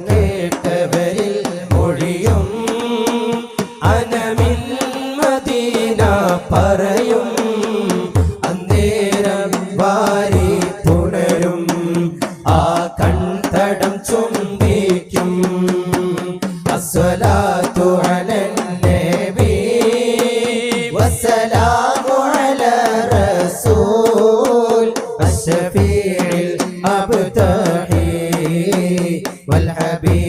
കേട്ടവരിൽ മൊഴിയും അനമിൻ മദീന പറയും അന്നേരം വാരി പുണരും ആ കൺതടം ചുംബിക്കും അസ്സലാത്തു അലൻ നബി വസ്സലാമു അലാ റസൂൽ അശ്ശഫീഇൽ അബ്തഹി والحبيب